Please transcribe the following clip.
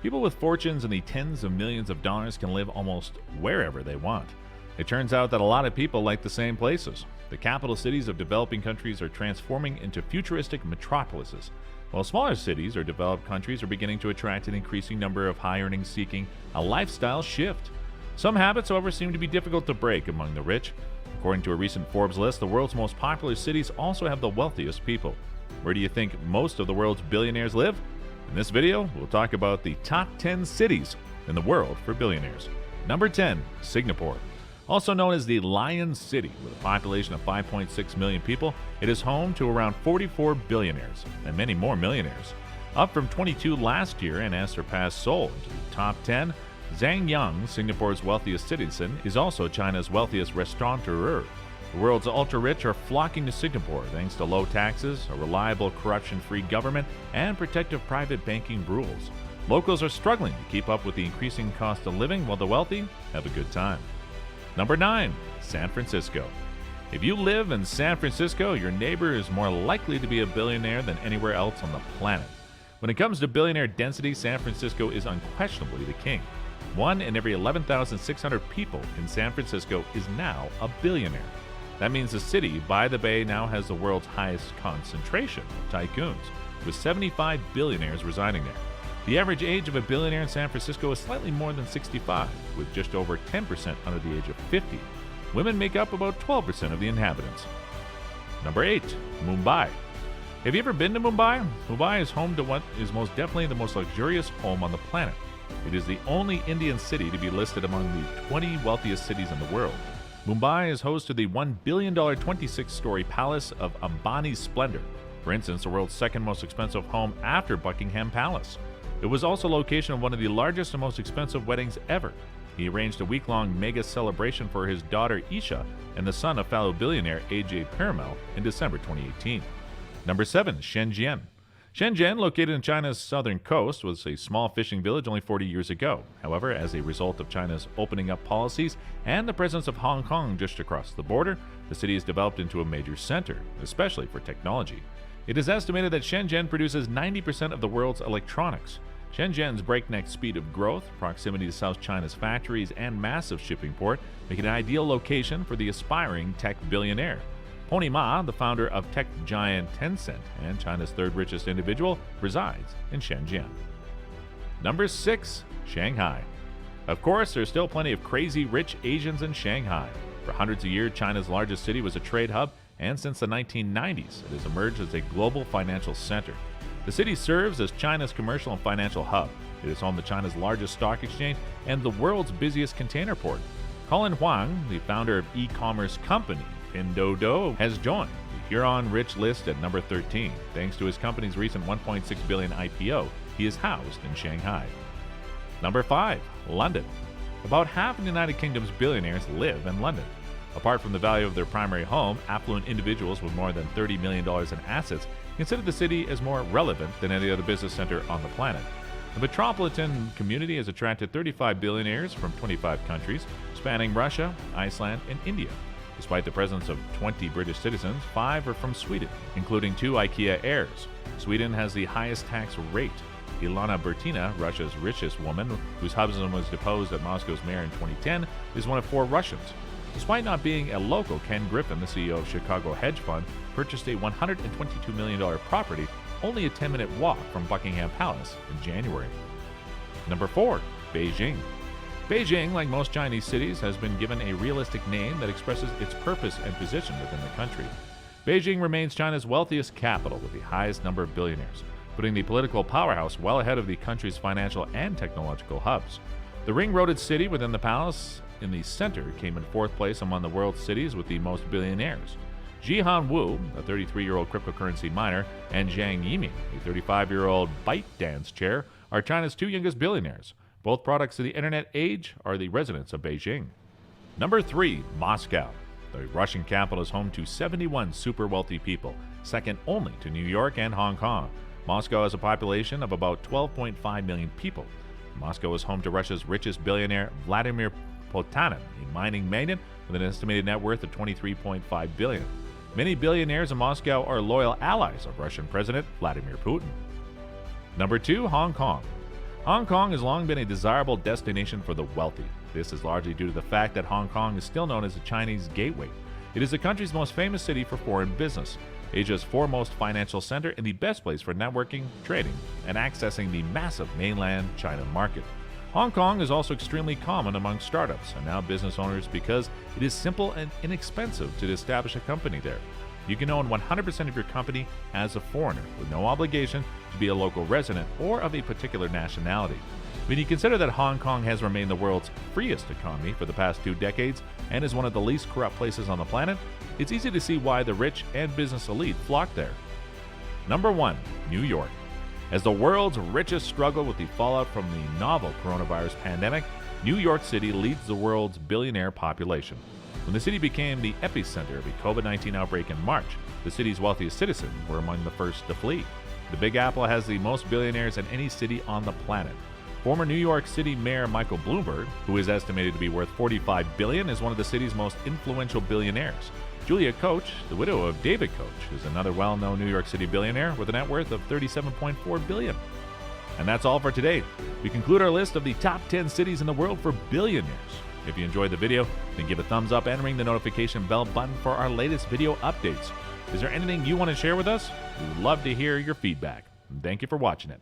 People with fortunes in the tens of millions of dollars can live almost wherever they want. It turns out that a lot of people like the same places. The capital cities of developing countries are transforming into futuristic metropolises, while smaller cities or developed countries are beginning to attract an increasing number of high earners seeking a lifestyle shift. Some habits, however, seem to be difficult to break among the rich. According to a recent Forbes list, the world's most popular cities also have the wealthiest people. Where do you think most of the world's billionaires live? In this video, we'll talk about the top 10 cities in the world for billionaires. Number 10, Singapore. Also known as the Lion City, with a population of 5.6 million people, it is home to around 44 billionaires and many more millionaires. Up from 22 last year and has surpassed Seoul into the top 10, Zhang Yang, Singapore's wealthiest citizen, is also China's wealthiest restaurateur. The world's ultra-rich are flocking to Singapore thanks to low taxes, a reliable corruption-free government, and protective private banking rules. Locals are struggling to keep up with the increasing cost of living, while the wealthy have a good time. Number 9, San Francisco. If you live in San Francisco, your neighbor is more likely to be a billionaire than anywhere else on the planet. When it comes to billionaire density, San Francisco is unquestionably the king. 1 in every 11,600 people in San Francisco is now a billionaire. That means the city by the Bay now has the world's highest concentration of tycoons, with 75 billionaires residing there. The average age of a billionaire in San Francisco is slightly more than 65, with just over 10% under the age of 50. Women make up about 12% of the inhabitants. Number 8, Mumbai. Have you ever been to Mumbai? Mumbai is home to what is most definitely the most luxurious home on the planet. It is the only Indian city to be listed among the 20 wealthiest cities in the world. Mumbai is host to the $1 billion 26-story palace of Ambani's splendor. For instance, the world's second most expensive home after Buckingham Palace. It was also location of one of the largest and most expensive weddings ever. He arranged a week-long mega celebration for his daughter Isha and the son of fellow billionaire AJ Paramel in December 2018. Number 7, Shenzhen. Shenzhen, located in China's southern coast, was a small fishing village only 40 years ago. However, as a result of China's opening up policies and the presence of Hong Kong just across the border, the city has developed into a major center, especially for technology. It is estimated that Shenzhen produces 90% of the world's electronics. Shenzhen's breakneck speed of growth, proximity to South China's factories, and massive shipping port make it an ideal location for the aspiring tech billionaire. Pony Ma, the founder of tech giant Tencent and China's third richest individual, resides in Shenzhen. Number 6, Shanghai. Of course, there's still plenty of crazy rich Asians in Shanghai. For hundreds of years, China's largest city was a trade hub, and since the 1990s, it has emerged as a global financial center. The city serves as China's commercial and financial hub. It is home to China's largest stock exchange and the world's busiest container port. Colin Huang, the founder of e-commerce company Pinduoduo, has joined the Huron Rich list at number 13. Thanks to his company's recent $1.6 billion IPO, he is housed in Shanghai. Number 5, London. About half of the United Kingdom's billionaires live in London. Apart from the value of their primary home, affluent individuals with more than $30 million in assets consider the city as more relevant than any other business center on the planet. The metropolitan community has attracted 35 billionaires from 25 countries, spanning Russia, Iceland, and India. Despite the presence of 20 British citizens, 5 are from Sweden, including 2 IKEA heirs. Sweden has the highest tax rate. Ilana Bertina, Russia's richest woman, whose husband was deposed at Moscow's mayor in 2010, is one of 4 Russians. Despite not being a local, Ken Griffin, the CEO of Chicago hedge fund, purchased a $122 million property only a 10-minute walk from Buckingham Palace in January. Number 4, Beijing. Beijing, like most Chinese cities, has been given a realistic name that expresses its purpose and position within the country. Beijing remains China's wealthiest capital with the highest number of billionaires, putting the political powerhouse well ahead of the country's financial and technological hubs. The ring-roaded city within the palace in the center came in 4th place among the world's cities with the most billionaires. Jihan Wu, a 33-year-old cryptocurrency miner, and Zhang Yiming, a 35-year-old ByteDance chair, are China's 2 youngest billionaires. Both products of the internet age are the residents of Beijing. Number 3, Moscow. The Russian capital is home to 71 super wealthy people, second only to New York and Hong Kong. Moscow has a population of about 12.5 million people. Moscow is home to Russia's richest billionaire, Vladimir Potanin, a mining magnate with an estimated net worth of $23.5 billion. Many billionaires in Moscow are loyal allies of Russian President Vladimir Putin. Number 2, Hong Kong. Hong Kong has long been a desirable destination for the wealthy. This is largely due to the fact that Hong Kong is still known as the Chinese gateway. It is the country's most famous city for foreign business, Asia's foremost financial center, and the best place for networking, trading, and accessing the massive mainland China market. Hong Kong is also extremely common among startups and now business owners because it is simple and inexpensive to establish a company there. You can own 100% of your company as a foreigner with no obligation to be a local resident or of a particular nationality. When you consider that Hong Kong has remained the world's freest economy for the past 2 decades and is one of the least corrupt places on the planet, it's easy to see why the rich and business elite flock there. Number 1. New York. As the world's richest struggle with the fallout from the novel coronavirus pandemic, New York City leads the world's billionaire population. When the city became the epicenter of a COVID-19 outbreak in March, the city's wealthiest citizens were among the first to flee. The Big Apple has the most billionaires in any city on the planet. Former New York City Mayor Michael Bloomberg, who is estimated to be worth $45 billion, is one of the city's most influential billionaires. Julia Koch, the widow of David Koch, is another well-known New York City billionaire with a net worth of $37.4 billion. And that's all for today. We conclude our list of the top 10 cities in the world for billionaires. If you enjoyed the video, then give a thumbs up and ring the notification bell button for our latest video updates. Is there anything you want to share with us? We would love to hear your feedback. Thank you for watching it.